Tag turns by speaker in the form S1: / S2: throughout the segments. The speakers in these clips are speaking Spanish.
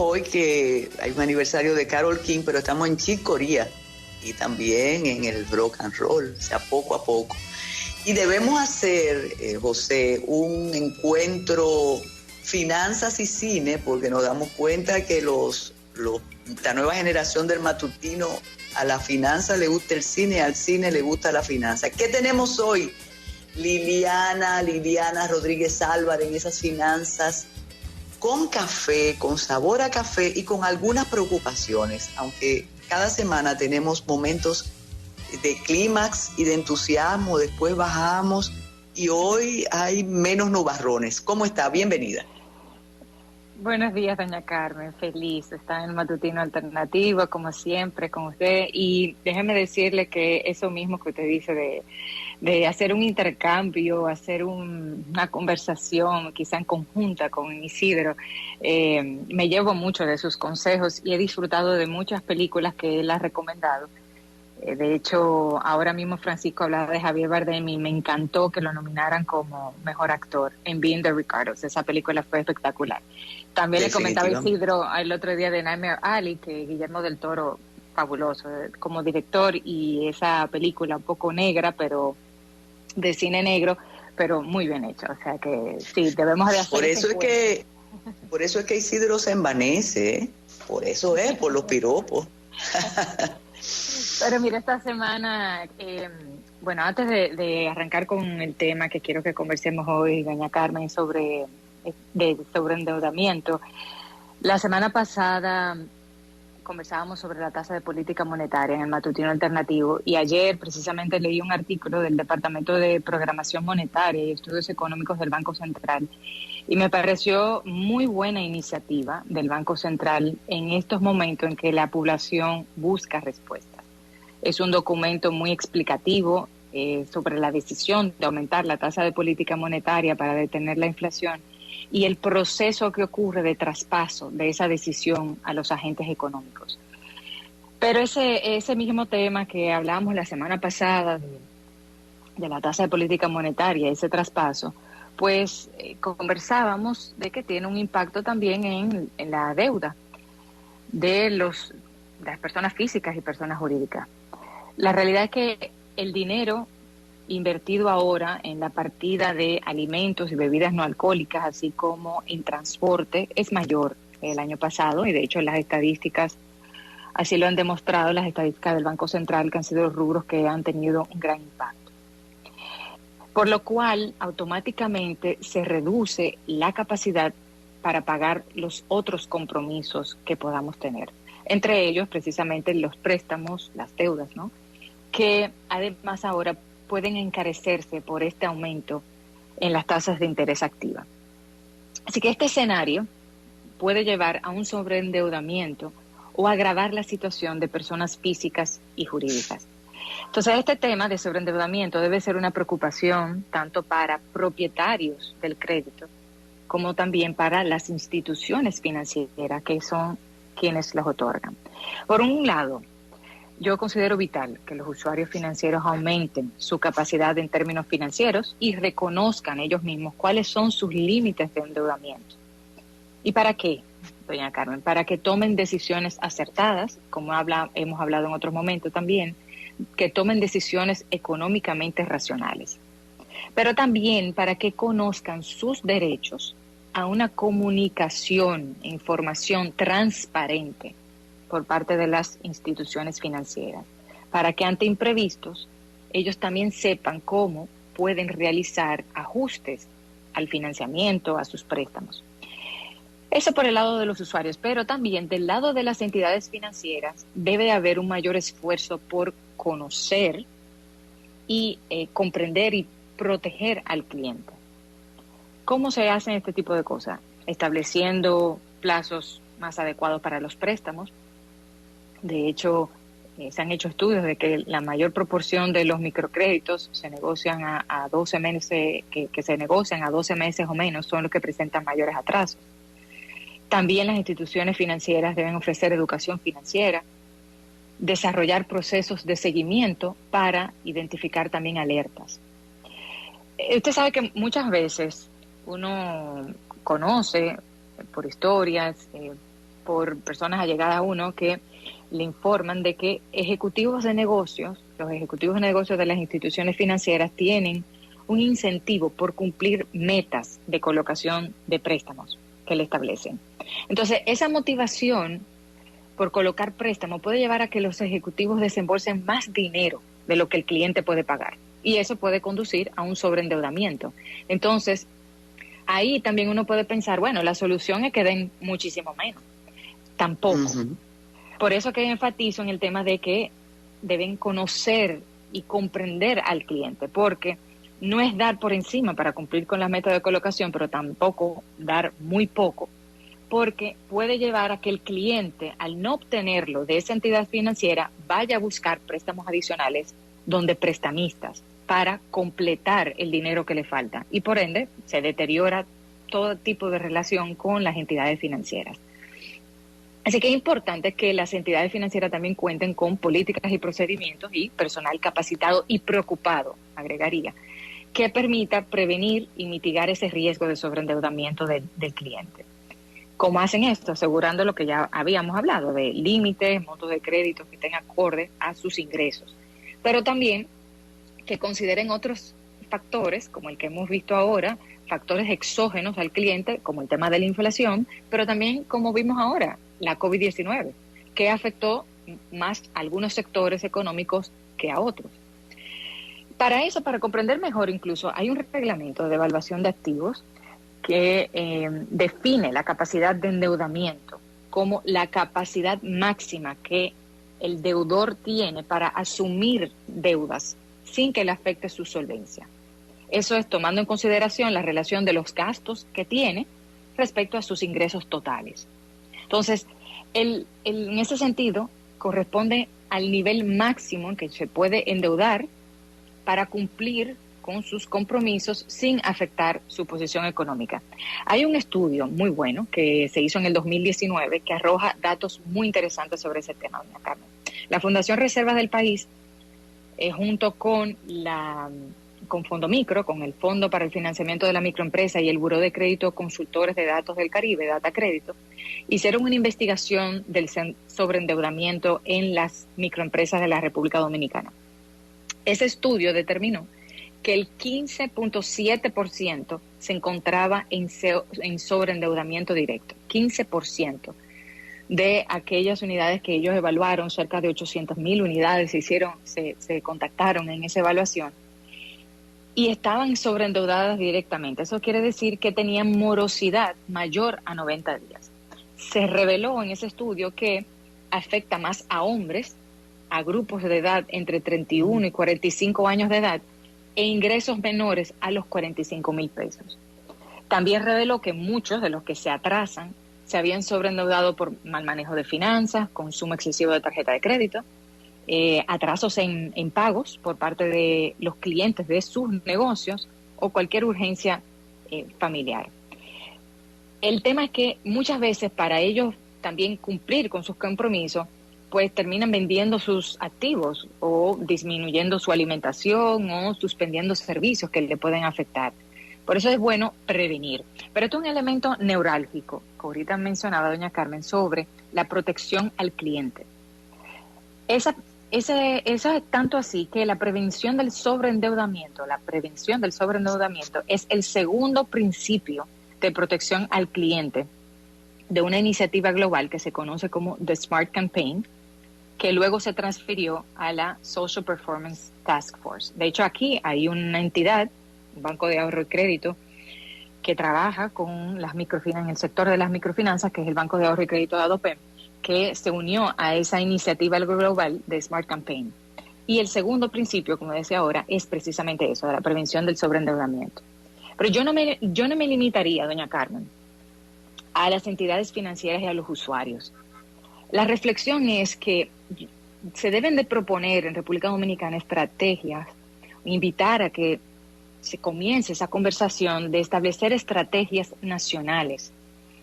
S1: hoy que hay un aniversario de Carole King, pero estamos en Chick Corea y también en el rock and roll, o sea, poco a poco. Y debemos hacer, José, un encuentro finanzas y cine, porque nos damos cuenta que la nueva generación del matutino, a la finanza le gusta el cine, al cine le gusta la finanza. ¿Qué tenemos hoy? Liliana Rodríguez Álvarez en esas finanzas, con café, con sabor a café y con algunas preocupaciones, aunque cada semana tenemos momentos de clímax y de entusiasmo, después bajamos y hoy hay menos nubarrones. ¿Cómo está? Bienvenida.
S2: Buenos días, doña Carmen, feliz de estar en el Matutino Alternativo, como siempre, con usted. Y déjeme decirle que eso mismo que usted dice de hacer un intercambio, hacer una conversación, quizá en conjunta con Isidro, me llevo mucho de sus consejos y he disfrutado de muchas películas que él ha recomendado. De hecho, ahora mismo Francisco hablaba de Javier Bardem y me encantó que lo nominaran como mejor actor en Being the Ricardos. Esa película fue espectacular. También le comentaba Isidro el otro día de Nightmare Alley, que Guillermo del Toro, fabuloso como director, y esa película un poco negra, pero de cine negro, pero muy bien hecha. O sea que sí, debemos de hacer
S1: por eso es que Isidro se envanece, ¿eh? Por eso es, por los piropos.
S2: Pero mira, esta semana, bueno, antes de arrancar con el tema que quiero que conversemos hoy, doña Carmen, sobre endeudamiento, la semana pasada conversábamos sobre la tasa de política monetaria en el Matutino Alternativo y ayer precisamente leí un artículo del Departamento de Programación Monetaria y Estudios Económicos del Banco Central y me pareció muy buena iniciativa del Banco Central en estos momentos en que la población busca respuestas. Es un documento muy explicativo sobre la decisión de aumentar la tasa de política monetaria para detener la inflación y el proceso que ocurre de traspaso de esa decisión a los agentes económicos. Pero ese mismo tema que hablábamos la semana pasada de la tasa de política monetaria, ese traspaso, pues conversábamos de que tiene un impacto también en la deuda de las personas físicas y personas jurídicas. La realidad es que el dinero invertido ahora en la partida de alimentos y bebidas no alcohólicas, así como en transporte, es mayor que el año pasado, y de hecho las estadísticas así lo han demostrado, las estadísticas del Banco Central, que han sido los rubros que han tenido un gran impacto. Por lo cual, automáticamente se reduce la capacidad para pagar los otros compromisos que podamos tener. Entre ellos, precisamente, los préstamos, las deudas, ¿no? Que además ahora pueden encarecerse por este aumento en las tasas de interés activa. Así que este escenario puede llevar a un sobreendeudamiento o agravar la situación de personas físicas y jurídicas. Entonces, este tema de sobreendeudamiento debe ser una preocupación tanto para propietarios del crédito como también para las instituciones financieras, que son quienes los otorgan. Por un lado, yo considero vital que los usuarios financieros aumenten su capacidad en términos financieros y reconozcan ellos mismos cuáles son sus límites de endeudamiento. ¿Y para qué, doña Carmen? Para que tomen decisiones acertadas, como hemos hablado en otros momentos también, que tomen decisiones económicamente racionales. Pero también para que conozcan sus derechos a una comunicación e información transparente por parte de las instituciones financieras, para que ante imprevistos ellos también sepan cómo pueden realizar ajustes al financiamiento, a sus préstamos. Eso por el lado de los usuarios, pero también del lado de las entidades financieras debe haber un mayor esfuerzo por conocer y comprender y proteger al cliente. ¿Cómo se hacen este tipo de cosas? Estableciendo plazos más adecuados para los préstamos. De hecho, se han hecho estudios de que la mayor proporción de los microcréditos se negocian a 12 meses, que se negocian a 12 meses o menos, son los que presentan mayores atrasos. También las instituciones financieras deben ofrecer educación financiera, desarrollar procesos de seguimiento para identificar también alertas. Usted sabe que muchas veces uno conoce por historias por personas allegadas a uno que le informan de que ejecutivos de negocios, los ejecutivos de negocios de las instituciones financieras tienen un incentivo por cumplir metas de colocación de préstamos que le establecen. Entonces, esa motivación por colocar préstamos puede llevar a que los ejecutivos desembolsen más dinero de lo que el cliente puede pagar. Y eso puede conducir a un sobreendeudamiento. Entonces, ahí también uno puede pensar, bueno, la solución es que den muchísimo menos. Tampoco. Uh-huh. Por eso que enfatizo en el tema de que deben conocer y comprender al cliente, porque no es dar por encima para cumplir con las metas de colocación, pero tampoco dar muy poco, porque puede llevar a que el cliente, al no obtenerlo de esa entidad financiera, vaya a buscar préstamos adicionales donde prestamistas para completar el dinero que le falta. Y por ende, se deteriora todo tipo de relación con las entidades financieras. Así que es importante que las entidades financieras también cuenten con políticas y procedimientos y personal capacitado y preocupado, agregaría, que permita prevenir y mitigar ese riesgo de sobreendeudamiento del cliente. ¿Cómo hacen esto? Asegurando lo que ya habíamos hablado, de límites, montos de crédito que estén acorde a sus ingresos. Pero también que consideren otros factores, como el que hemos visto ahora, factores exógenos al cliente, como el tema de la inflación, pero también, como vimos ahora, la COVID-19, que afectó más a algunos sectores económicos que a otros. Para eso, para comprender mejor incluso, hay un reglamento de evaluación de activos que define la capacidad de endeudamiento como la capacidad máxima que el deudor tiene para asumir deudas sin que le afecte su solvencia. Eso es tomando en consideración la relación de los gastos que tiene respecto a sus ingresos totales. Entonces, en ese sentido, corresponde al nivel máximo en que se puede endeudar para cumplir con sus compromisos sin afectar su posición económica. Hay un estudio muy bueno que se hizo en el 2019 que arroja datos muy interesantes sobre ese tema, doña Carmen. La Fundación Reservas del País, junto con Fondo Micro, con el Fondo para el Financiamiento de la Microempresa y el Buró de Crédito Consultores de Datos del Caribe, Data Crédito, hicieron una investigación del sobreendeudamiento en las microempresas de la República Dominicana. Ese estudio determinó que el 15.7% se encontraba en sobreendeudamiento directo. 15% de aquellas unidades que ellos evaluaron, cerca de 800,000 unidades se contactaron en esa evaluación y estaban sobreendeudadas directamente. Eso quiere decir que tenían morosidad mayor a 90 días. Se reveló en ese estudio que afecta más a hombres, a grupos de edad entre 31 y 45 años de edad, e ingresos menores a los 45,000 pesos. También reveló que muchos de los que se atrasan se habían sobreendeudado por mal manejo de finanzas, consumo excesivo de tarjeta de crédito, atrasos en pagos por parte de los clientes de sus negocios o cualquier urgencia familiar. El tema es que muchas veces para ellos también cumplir con sus compromisos, pues terminan vendiendo sus activos o disminuyendo su alimentación o suspendiendo servicios que le pueden afectar. Por eso es bueno prevenir. Pero esto es un elemento neurálgico, que ahorita mencionaba doña Carmen, sobre la protección al cliente. Eso es tanto así que la prevención del sobreendeudamiento es el segundo principio de protección al cliente de una iniciativa global que se conoce como The Smart Campaign, que luego se transfirió a la Social Performance Task Force. De hecho, aquí hay una entidad, un banco de ahorro y crédito, que trabaja con las microfinanzas, en el sector de las microfinanzas, que es el Banco de Ahorro y Crédito de ADOPEM, que se unió a esa iniciativa global de Smart Campaign. Y el segundo principio, como decía ahora, es precisamente eso, de la prevención del sobreendeudamiento. Pero yo no me limitaría, doña Carmen, a las entidades financieras y a los usuarios. La reflexión es que se deben de proponer en República Dominicana estrategias, invitar a que se comience esa conversación de establecer estrategias nacionales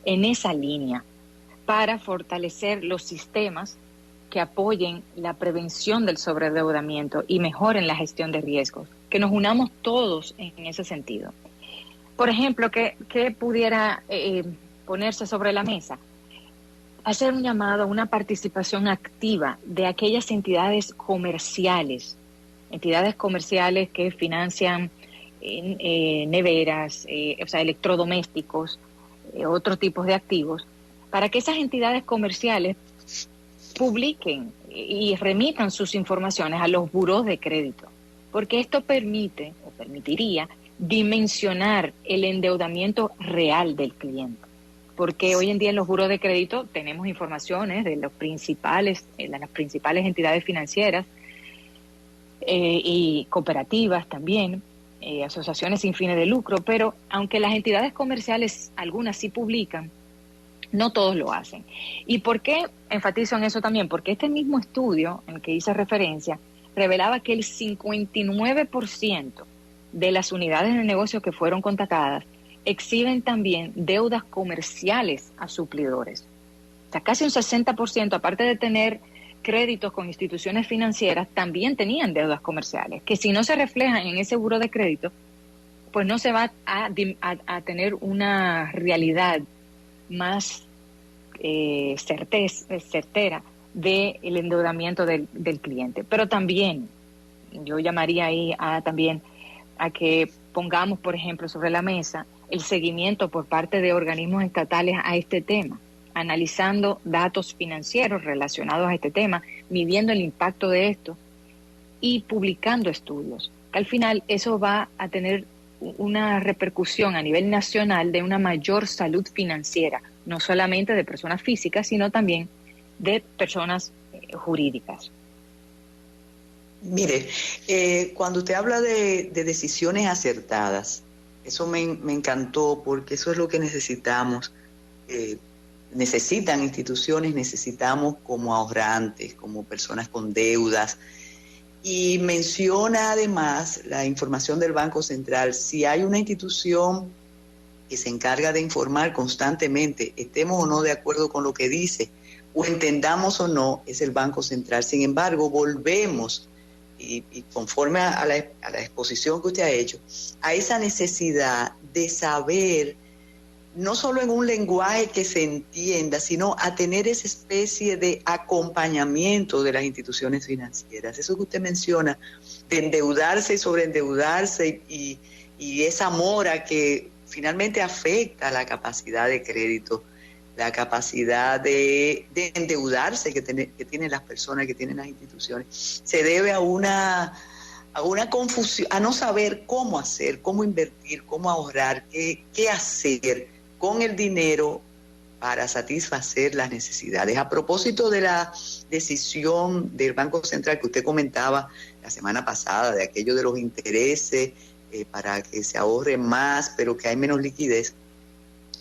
S2: en esa línea para fortalecer los sistemas que apoyen la prevención del sobreendeudamiento y mejoren la gestión de riesgos, que nos unamos todos en ese sentido. Por ejemplo, ¿qué pudiera ponerse sobre la mesa? hacer un llamado a una participación activa de aquellas entidades comerciales que financian neveras, o sea, electrodomésticos, otros tipos de activos, para que esas entidades comerciales publiquen y remitan sus informaciones a los burós de crédito, porque esto permite o permitiría dimensionar el endeudamiento real del cliente, porque hoy en día en los burós de crédito tenemos informaciones de las principales entidades financieras y cooperativas también, asociaciones sin fines de lucro, pero aunque las entidades comerciales, algunas sí publican, no todos lo hacen. ¿Y por qué enfatizo en eso también? Porque este mismo estudio en el que hice referencia revelaba que el 59% de las unidades de negocio que fueron contactadas exhiben también deudas comerciales a suplidores. O sea, casi un 60%, aparte de tener créditos con instituciones financieras, también tenían deudas comerciales, que si no se reflejan en ese buró de crédito, pues no se va a tener una realidad más certera del endeudamiento del cliente. Pero también, yo llamaría ahí también a que pongamos, por ejemplo, sobre la mesa el seguimiento por parte de organismos estatales a este tema, analizando datos financieros relacionados a este tema, midiendo el impacto de esto y publicando estudios. Al final eso va a tener una repercusión a nivel nacional de una mayor salud financiera, no solamente de personas físicas, sino también de personas jurídicas.
S1: Mire, cuando usted habla de decisiones acertadas, eso me encantó, porque eso es lo que necesitamos. Necesitan instituciones, necesitamos como ahorrantes, como personas con deudas. Y menciona además la información del Banco Central. Si hay una institución que se encarga de informar constantemente, estemos o no de acuerdo con lo que dice, o entendamos o no, es el Banco Central. Sin embargo, volvemos, y conforme a la exposición que usted ha hecho, a esa necesidad de saber, no solo en un lenguaje que se entienda, sino a tener esa especie de acompañamiento de las instituciones financieras. Eso que usted menciona, de endeudarse y sobreendeudarse, y esa mora que finalmente afecta la capacidad de crédito, la capacidad de endeudarse que tienen las personas, que tienen las instituciones, se debe a una confusión, a no saber cómo hacer, cómo invertir, cómo ahorrar, qué hacer con el dinero para satisfacer las necesidades. A propósito de la decisión del Banco Central que usted comentaba la semana pasada, de aquello de los intereses para que se ahorre más, pero que hay menos liquidez,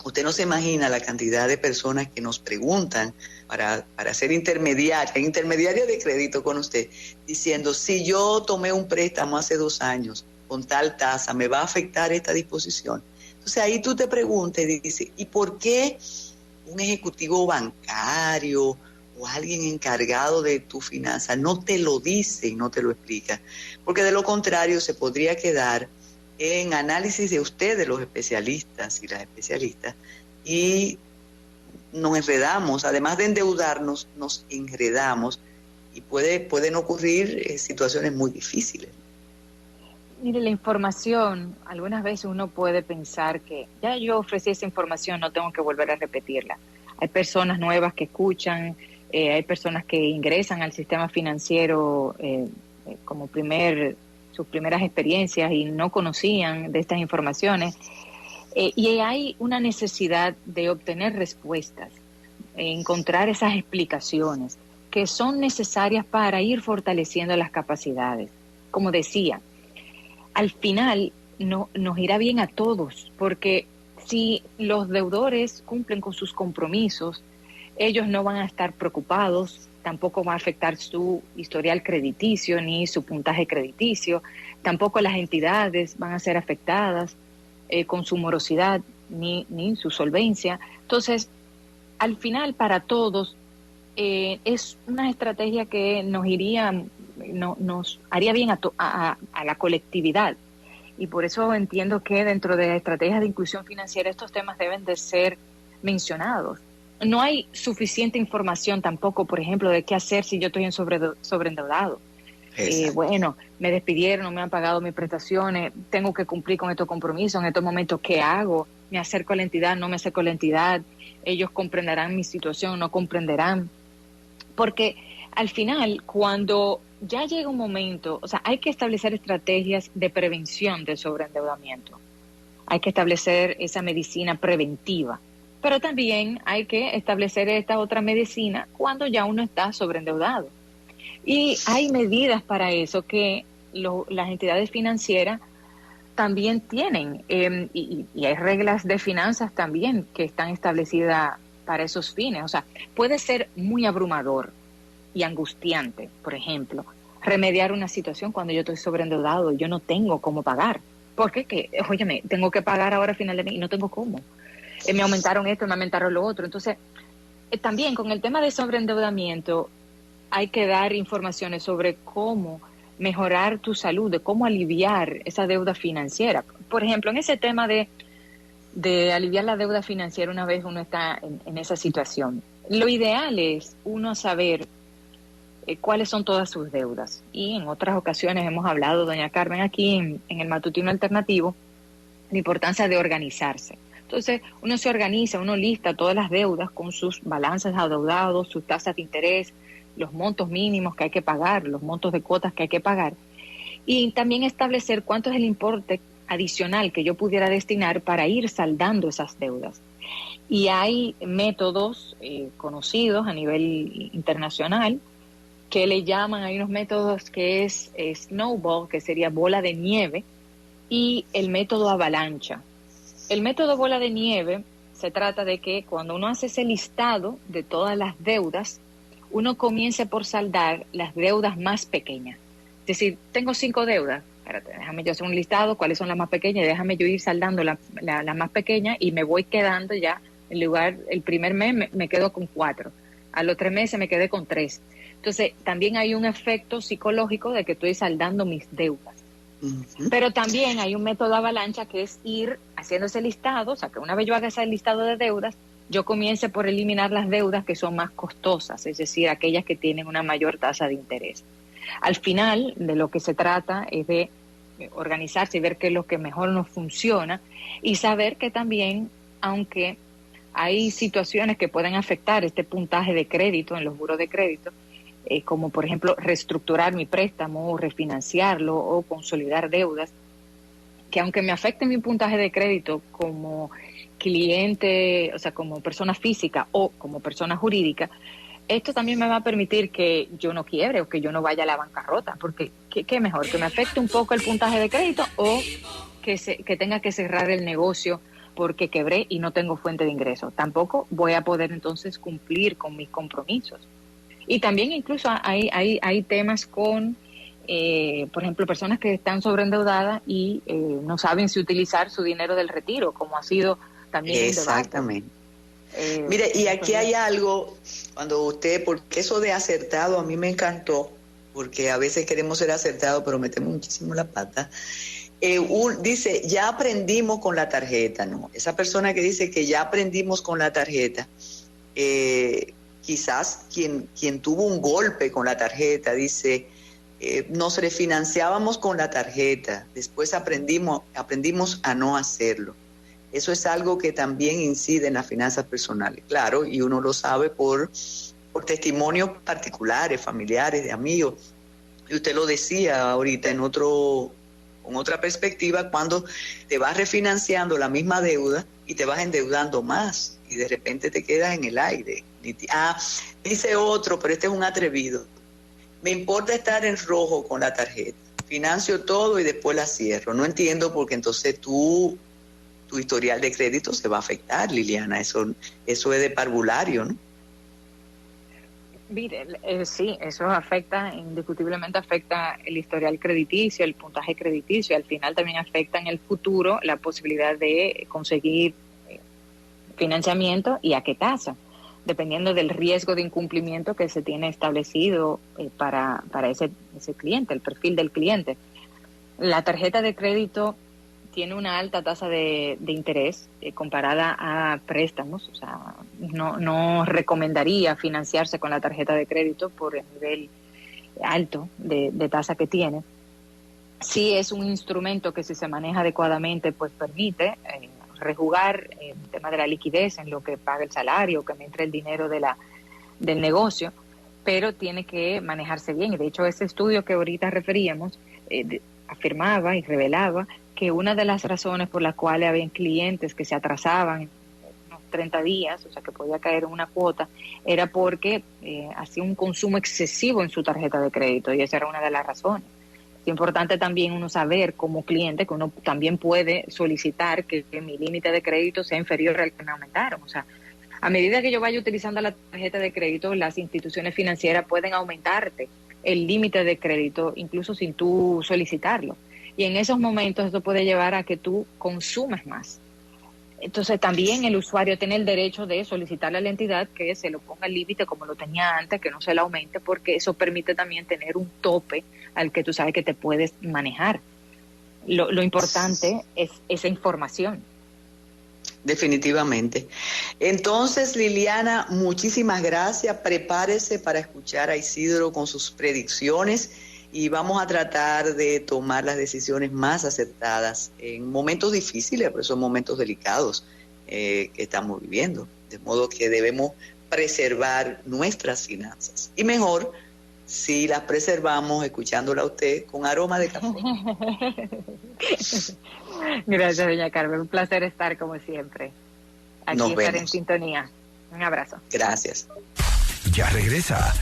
S1: usted no se imagina la cantidad de personas que nos preguntan para ser intermediaria de crédito con usted, diciendo, si yo tomé un préstamo hace 2 años con tal tasa, ¿me va a afectar esta disposición? Entonces ahí tú te preguntas y dices, ¿y por qué un ejecutivo bancario o alguien encargado de tu finanza no te lo dice y no te lo explica? Porque de lo contrario se podría quedar en análisis de ustedes, los especialistas y las especialistas, y nos enredamos. Además de endeudarnos, nos enredamos y pueden ocurrir situaciones muy difíciles.
S2: Mire, la información, algunas veces uno puede pensar que ya yo ofrecí esa información, no tengo que volver a repetirla. Hay personas nuevas que escuchan, hay personas que ingresan al sistema financiero como sus primeras experiencias y no conocían de estas informaciones. Y hay una necesidad de obtener respuestas, encontrar esas explicaciones que son necesarias para ir fortaleciendo las capacidades. Como decía, al final nos irá bien a todos, porque si los deudores cumplen con sus compromisos, ellos no van a estar preocupados, tampoco va a afectar su historial crediticio ni su puntaje crediticio, tampoco las entidades van a ser afectadas con su morosidad ni su solvencia. Entonces, al final, para todos, es una estrategia que nos haría bien a la colectividad. Y por eso entiendo que dentro de estrategias de inclusión financiera estos temas deben de ser mencionados, no hay suficiente información tampoco, por ejemplo, de qué hacer si yo estoy en sobreendeudado. Bueno, me despidieron, no me han pagado mis prestaciones, tengo que cumplir con estos compromisos, en estos momentos, ¿qué hago? ¿Me acerco a la entidad, no me acerco a la entidad? ¿Ellos comprenderán mi situación, no comprenderán? Porque al final, cuando ya llega un momento, o sea, hay que establecer estrategias de prevención del sobreendeudamiento. Hay que establecer esa medicina preventiva. Pero también hay que establecer esta otra medicina cuando ya uno está sobreendeudado. Y hay medidas para eso que las entidades financieras también tienen. Y hay reglas de finanzas también que están establecidas para esos fines. O sea, puede ser muy abrumador y angustiante, por ejemplo, remediar una situación cuando yo estoy sobreendeudado y yo no tengo cómo pagar. ¿Por qué? Óyeme, tengo que pagar ahora a final de mes y no tengo cómo. Me aumentaron esto, me aumentaron lo otro. Entonces, también con el tema de sobreendeudamiento hay que dar informaciones sobre cómo mejorar tu salud, de cómo aliviar esa deuda financiera. Por ejemplo, en ese tema de aliviar la deuda financiera una vez uno está en esa situación, lo ideal es uno saber cuáles son todas sus deudas. Y en otras ocasiones hemos hablado, doña Carmen, aquí en el Matutino Alternativo, la importancia de organizarse. Entonces, uno se organiza, uno lista todas las deudas con sus balances adeudados, sus tasas de interés, los montos mínimos que hay que pagar, los montos de cuotas que hay que pagar. Y también establecer cuánto es el importe adicional que yo pudiera destinar para ir saldando esas deudas. Y hay métodos conocidos a nivel internacional que le llaman, hay unos métodos que es snowball, que sería bola de nieve, y el método avalancha. El método bola de nieve se trata de que cuando uno hace ese listado de todas las deudas, uno comience por saldar las deudas más pequeñas. Es decir, tengo 5 deudas, espérate, déjame yo hacer un listado, cuáles son las más pequeñas, y déjame yo ir saldando las más pequeñas y me voy quedando ya, en lugar, el primer mes me quedo con 4, a los 3 meses me quedé con 3. Entonces, también hay un efecto psicológico de que estoy saldando mis deudas. Uh-huh. Pero también hay un método avalancha que es ir haciendo ese listado, o sea, que una vez yo haga ese listado de deudas, yo comience por eliminar las deudas que son más costosas, es decir, aquellas que tienen una mayor tasa de interés. Al final, de lo que se trata es de organizarse y ver qué es lo que mejor nos funciona y saber que también, aunque hay situaciones que pueden afectar este puntaje de crédito en los buros de crédito, como por ejemplo reestructurar mi préstamo o refinanciarlo o consolidar deudas, que aunque me afecte mi puntaje de crédito como cliente, o sea, como persona física o como persona jurídica, esto también me va a permitir que yo no quiebre o que yo no vaya a la bancarrota, porque ¿qué mejor? ¿Que me afecte un poco el puntaje de crédito o que tenga que cerrar el negocio porque quebré y no tengo fuente de ingreso? Tampoco voy a poder entonces cumplir con mis compromisos. Y también incluso hay temas con, por ejemplo, personas que están sobreendeudadas y no saben si utilizar su dinero del retiro, como ha sido también
S1: exactamente. Mire, y aquí hay algo, cuando usted, porque eso de acertado a mí me encantó, porque a veces queremos ser acertados, pero metemos muchísimo la pata. Dice, ya aprendimos con la tarjeta, ¿no? Esa persona que dice que ya aprendimos con la tarjeta, quizás quien tuvo un golpe con la tarjeta, dice, nos refinanciábamos con la tarjeta, después aprendimos a no hacerlo. Eso es algo que también incide en las finanzas personales, claro, y uno lo sabe por testimonios particulares, familiares, de amigos. Y usted lo decía ahorita con otra perspectiva, cuando te vas refinanciando la misma deuda y te vas endeudando más y de repente te quedas en el aire. Dice otro, pero este es un atrevido. Me importa estar en rojo con la tarjeta. Financio todo y después la cierro. No entiendo porque entonces tu historial de crédito se va a afectar, Liliana. Eso es de parvulario, ¿no?
S2: Mire, sí, eso indiscutiblemente afecta el historial crediticio, el puntaje crediticio, y al final también afecta en el futuro la posibilidad de conseguir financiamiento y a qué tasa, dependiendo del riesgo de incumplimiento que se tiene establecido para ese cliente, el perfil del cliente. La tarjeta de crédito tiene una alta tasa de interés comparada a préstamos, o sea, no recomendaría financiarse con la tarjeta de crédito por el nivel alto de tasa que tiene. Sí es un instrumento que si se maneja adecuadamente, pues permite rejugar el tema de la liquidez en lo que paga el salario, que me entre el dinero del negocio, pero tiene que manejarse bien. Y de hecho, ese estudio que ahorita referíamos afirmaba y revelaba que una de las razones por las cuales habían clientes que se atrasaban unos 30 días, o sea que podía caer en una cuota, era porque hacía un consumo excesivo en su tarjeta de crédito, y esa era una de las razones. Es importante también uno saber como cliente que uno también puede solicitar que mi límite de crédito sea inferior al que me aumentaron. O sea, a medida que yo vaya utilizando la tarjeta de crédito, las instituciones financieras pueden aumentarte el límite de crédito incluso sin tú solicitarlo. Y en esos momentos eso puede llevar a que tú consumes más. Entonces también el usuario tiene el derecho de solicitarle a la entidad que se lo ponga el límite como lo tenía antes, que no se lo aumente, porque eso permite también tener un tope al que tú sabes que te puedes manejar. Lo importante es esa información.
S1: Definitivamente. Entonces, Liliana, muchísimas gracias. Prepárese para escuchar a Isidro con sus predicciones y vamos a tratar de tomar las decisiones más acertadas en momentos difíciles, pero son momentos delicados que estamos viviendo. De modo que debemos preservar nuestras finanzas. Y mejor si las preservamos escuchándola a usted con aroma de café.
S2: Gracias, doña Carmen. Un placer estar como siempre. Aquí estar en sintonía. Un abrazo.
S1: Gracias.
S3: Ya regresa